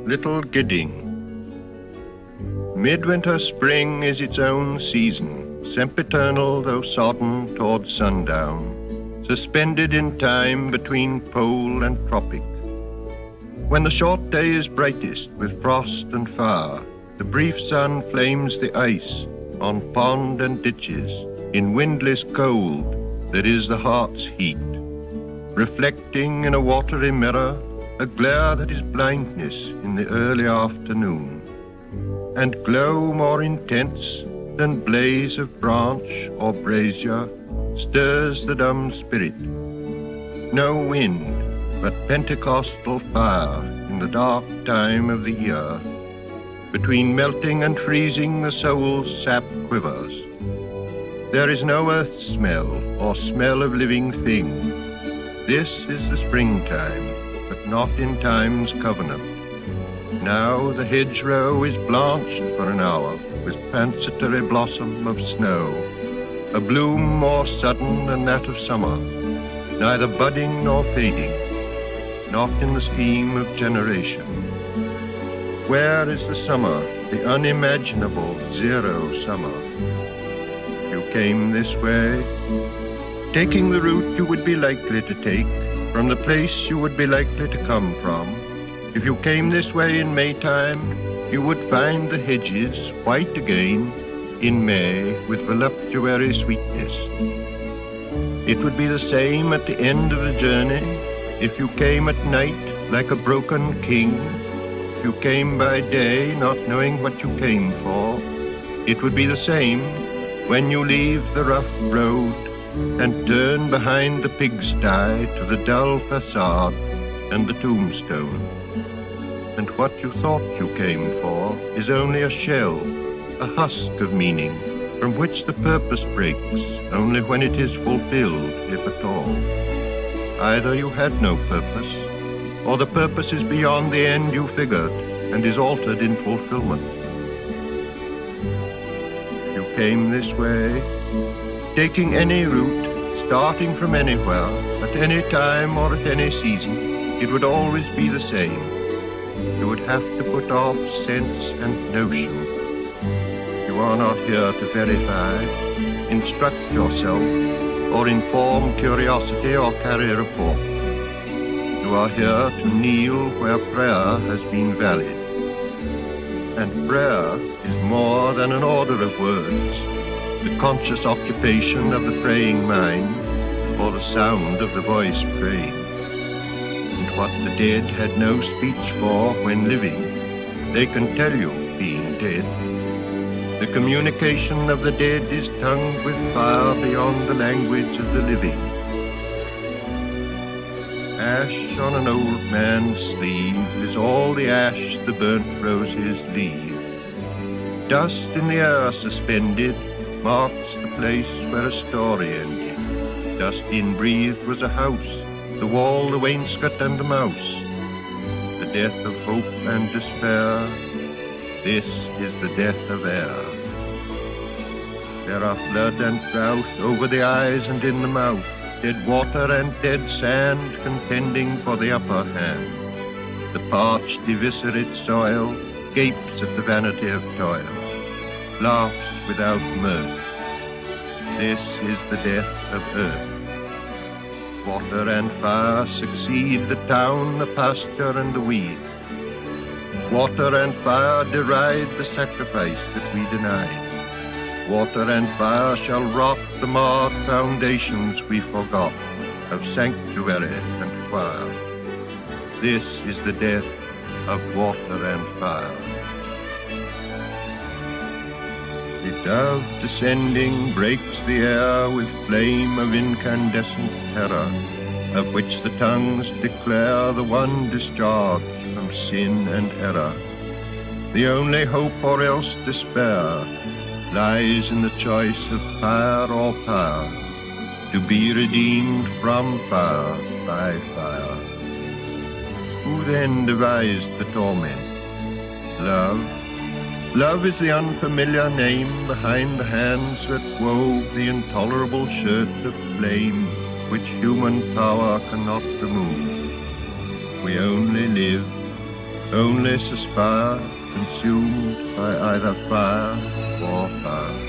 Little Gidding. Midwinter spring is its own season, sempiternal though sodden toward sundown, suspended in time between pole and tropic. When the short day is brightest with frost and fire, the brief sun flames the ice on pond and ditches. In windless cold that is the heart's heat, reflecting in a watery mirror a glare that is blindness in the early afternoon, and glow more intense than blaze of branch or brazier stirs the dumb spirit. No wind, but Pentecostal fire in the dark time of the year. Between melting and freezing the soul's sap quivers. There is no earth smell or smell of living thing. This is the springtime, but not in time's covenant. Now the hedgerow is blanched for an hour with transitory blossom of snow, a bloom more sudden than that of summer, neither budding nor fading, not in the scheme of generation. Where is the summer, the unimaginable zero summer? You came this way, taking the route you would be likely to take, from the place you would be likely to come from. If you came this way in Maytime, you would find the hedges white again in May with voluptuary sweetness. It would be the same at the end of the journey if you came at night like a broken king. If you came by day not knowing what you came for, it would be the same when you leave the rough road and turn behind the pigsty to the dull facade and the tombstone. And what you thought you came for is only a shell, a husk of meaning, from which the purpose breaks only when it is fulfilled, if at all. Either you had no purpose, or the purpose is beyond the end you figured and is altered in fulfillment. You came this way, taking any route, starting from anywhere, at any time or at any season, it would always be the same. You would have to put off sense and notion. You are not here to verify, instruct yourself, or inform curiosity or carry a report. You are here to kneel where prayer has been valid. And prayer is more than an order of words, the conscious occupation of the praying mind, or the sound of the voice praying. And what the dead had no speech for when living, they can tell you being dead. The communication of the dead is tongued with fire beyond the language of the living. Ash on an old man's sleeve is all the ash the burnt roses leave. Dust in the air suspended marks the place where a story ended. Dust in-breathed was a house, the wall, the wainscot, and the mouse. The death of hope and despair, this is the death of air. There are flood and drought over the eyes and in the mouth, dead water and dead sand contending for the upper hand. The parched, eviscerate soil gapes at the vanity of toil, laughs without mirth. This is the death of earth. Water and fire succeed the town, the pasture, and the weed. Water and fire deride the sacrifice that we denied. Water and fire shall rot the marred foundations we forgot of sanctuary and choir. This is the death of water and fire. The dove descending breaks the air with flame of incandescent terror, of which the tongues declare the one discharge from sin and error. The only hope or else despair lies in the choice of fire or power, to be redeemed from fire by fire. Who then devised the torment? Love. Love is the unfamiliar name behind the hands that wove the intolerable shirt of flame which human power cannot remove. We only live only suspire, consumed by either fire or fire.